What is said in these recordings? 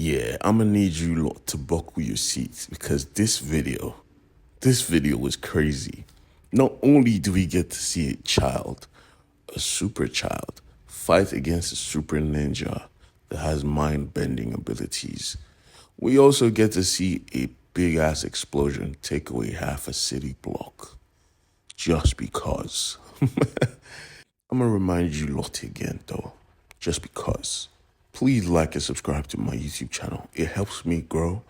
Yeah, I'm gonna need you lot to buckle your seats because this video was crazy. Not only do we get to see a super child, fight against a super ninja that has mind-bending abilities, we also get to see a big-ass explosion take away half a city block. Just because. I'm gonna remind you lot again though, just because. Please like and subscribe to my YouTube channel. It helps me grow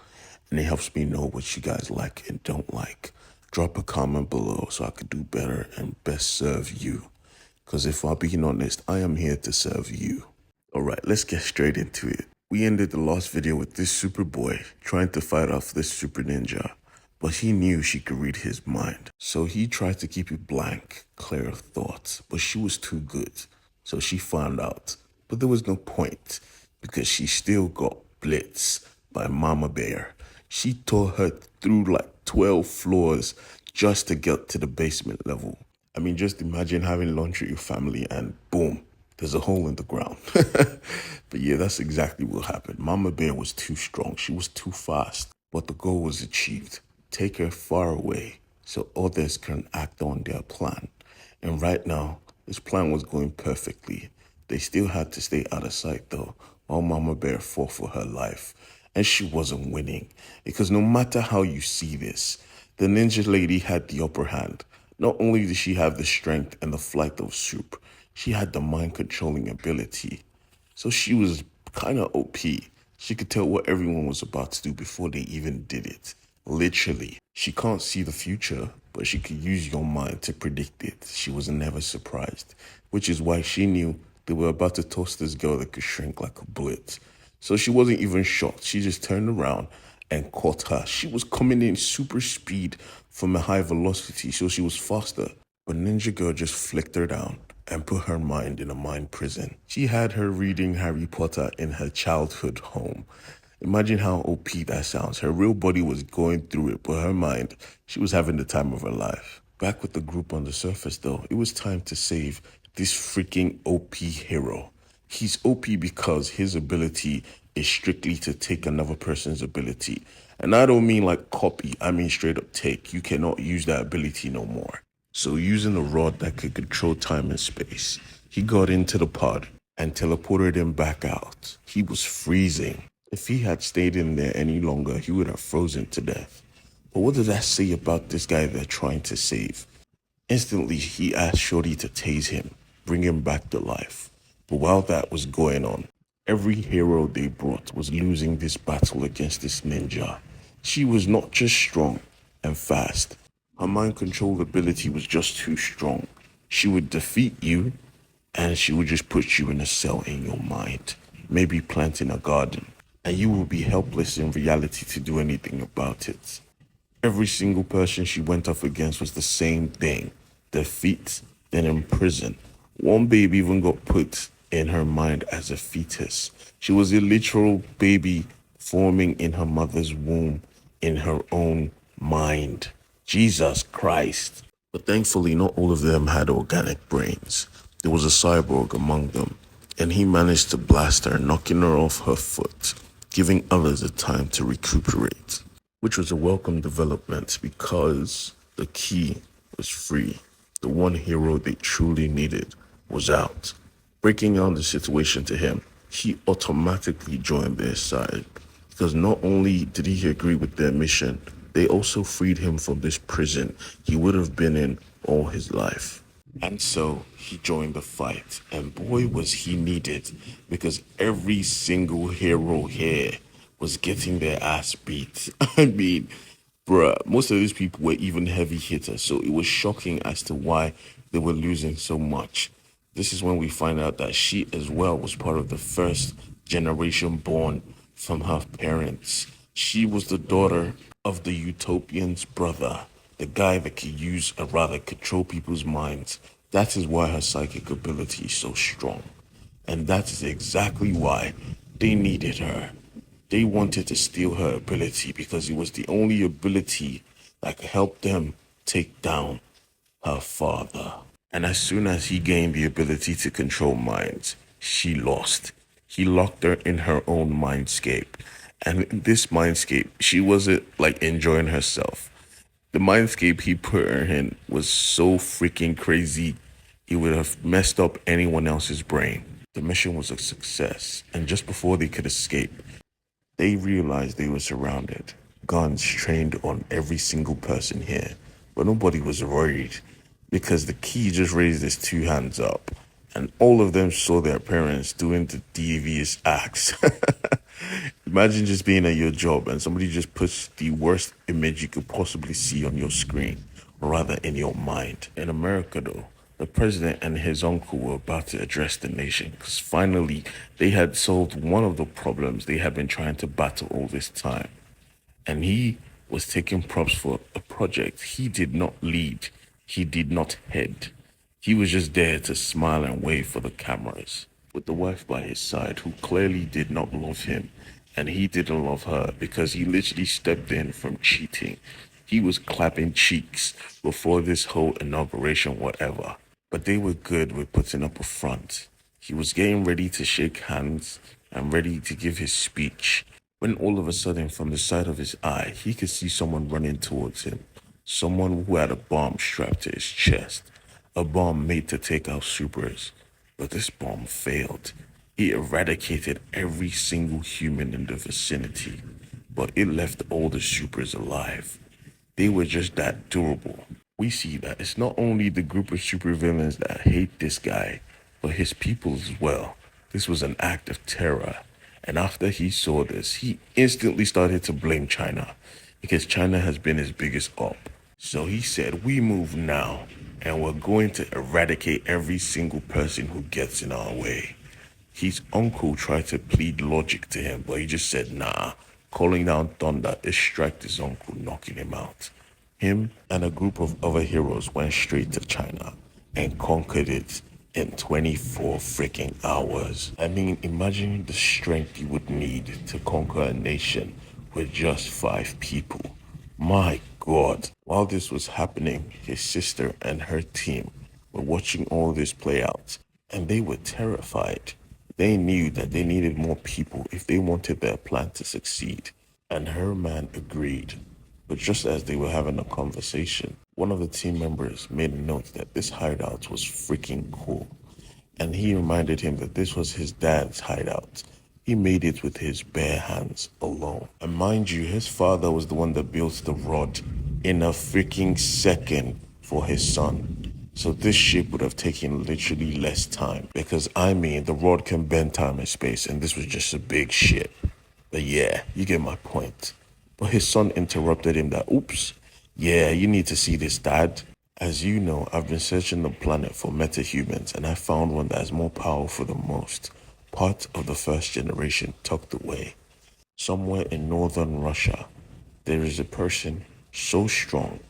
and it helps me know what you guys like and don't like. Drop a comment below so I could do better and best serve you. Because if I'm being honest, I am here to serve you. Alright, let's get straight into it. We ended the last video with this super boy trying to fight off this super ninja, but he knew she could read his mind. So he tried to keep it blank, clear of thoughts, but she was too good. So she found out. But there was no point, because she still got blitzed by Mama Bear. She tore her through like 12 floors just to get to the basement level. I mean, just imagine having lunch with your family and boom, there's a hole in the ground. But yeah, that's exactly what happened. Mama Bear was too strong. She was too fast. But the goal was achieved. Take her far away so others can act on their plan. And right now, this plan was going perfectly. They still had to stay out of sight though, while Mama Bear fought for her life. And she wasn't winning. Because no matter how you see this, the ninja lady had the upper hand. Not only did she have the strength and the flight of soup, she had the mind-controlling ability. So she was kind of OP. She could tell what everyone was about to do before they even did it. Literally. She can't see the future, but she could use your mind to predict it. She was never surprised, which is why she knew they were about to toss this girl that could shrink like a bullet. So she wasn't even shocked. She just turned around and caught her. She was coming in super speed from a high velocity, so she was faster. But Ninja Girl just flicked her down and put her mind in a mind prison. She had her reading Harry Potter in her childhood home. Imagine how OP that sounds. Her real body was going through it, but her mind, she was having the time of her life. Back with the group on the surface though, it was time to save this freaking OP hero. He's OP because his ability is strictly to take another person's ability. And I don't mean like copy, I mean straight up take. You cannot use that ability no more. So using a rod that could control time and space, he got into the pod and teleported him back out. He was freezing. If he had stayed in there any longer, he would have frozen to death. But what does that say about this guy they're trying to save? Instantly, he asked Shorty to tase him, bring him back to life. But while that was going on, every hero they brought was losing this battle against this ninja. She was not just strong and fast. Her mind control ability was just too strong. She would defeat you, and she would just put you in a cell in your mind, maybe planting a garden, and you will be helpless in reality to do anything about it. Every single person she went up against was the same thing. Defeat, then in prison. One baby even got put in her mind as a fetus. She was a literal baby forming in her mother's womb in her own mind. Jesus Christ. But thankfully, not all of them had organic brains. There was a cyborg among them, and he managed to blast her, knocking her off her foot, giving others the time to recuperate, which was a welcome development because the key was free. The one hero they truly needed was out. Breaking down the situation to him, he automatically joined their side because not only did he agree with their mission, they also freed him from this prison he would have been in all his life. And so he joined the fight, and boy was he needed because every single hero here was getting their ass beat. I mean, bruh, most of these people were even heavy hitters, so it was shocking as to why they were losing so much. This is when we find out that she as well was part of the first generation born from her parents. She was the daughter of the Utopian's brother, the guy that could use or rather control people's minds. That is why her psychic ability is so strong. And that is exactly why they needed her. They wanted to steal her ability because it was the only ability that could help them take down her father. And as soon as he gained the ability to control minds, she lost. He locked her in her own mindscape And in this mindscape, she wasn't like enjoying herself. The mindscape he put her in was so freaking crazy, it would have messed up anyone else's brain. The mission was a success, and just before they could escape, they realized they were surrounded. Guns trained on every single person here, but nobody was worried because the key just raised his two hands up, and all of them saw their parents doing the devious acts. Imagine just being at your job and somebody just puts the worst image you could possibly see on your screen, or rather in your mind. In America, though, the president and his uncle were about to address the nation because finally they had solved one of the problems they had been trying to battle all this time. And he was taking props for a project he did not lead, he did not head. He was just there to smile and wave for the cameras, with the wife by his side who clearly did not love him, and he didn't love her because he literally stepped in from cheating. He was clapping cheeks before this whole inauguration, whatever. But they were good with putting up a front. He was getting ready to shake hands and ready to give his speech when all of a sudden, from the side of his eye, he could see someone running towards him. Someone who had a bomb strapped to his chest. A bomb made to take out supers. But this bomb failed. It eradicated every single human in the vicinity, but it left all the supers alive. They were just that durable. We see that it's not only the group of supervillains that hate this guy, but his people as well. This was an act of terror. And after he saw this, he instantly started to blame China because China has been his biggest op. So he said, we move now and we're going to eradicate every single person who gets in our way. His uncle tried to plead logic to him, but he just said, nah. Calling down thunder, it struck his uncle, knocking him out. Him and a group of other heroes went straight to China and conquered it in 24 freaking hours. I mean, imagine the strength you would need to conquer a nation with just 5 people. My God. While this was happening, his sister and her team were watching all this play out, and they were terrified. They knew that they needed more people if they wanted their plan to succeed, and her man agreed. But just as they were having a conversation, one of the team members made a note that this hideout was freaking cool, and he reminded him that this was his dad's hideout. He made it with his bare hands alone. And mind you, his father was the one that built the rod in a freaking second for his son. So this ship would have taken literally less time because I mean, the rod can bend time and space, and this was just a big ship. But yeah, you get my point. But his son interrupted him that, oops, yeah, you need to see this, dad. As you know, I've been searching the planet for metahumans, and I found one that is more powerful than most. Part of the first generation tucked away. Somewhere in northern Russia, there is a person so strong,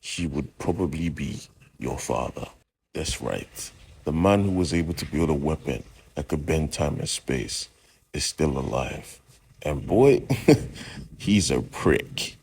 he would probably be your father. That's right. The man who was able to build a weapon that could bend time and space is still alive. And boy, he's a prick.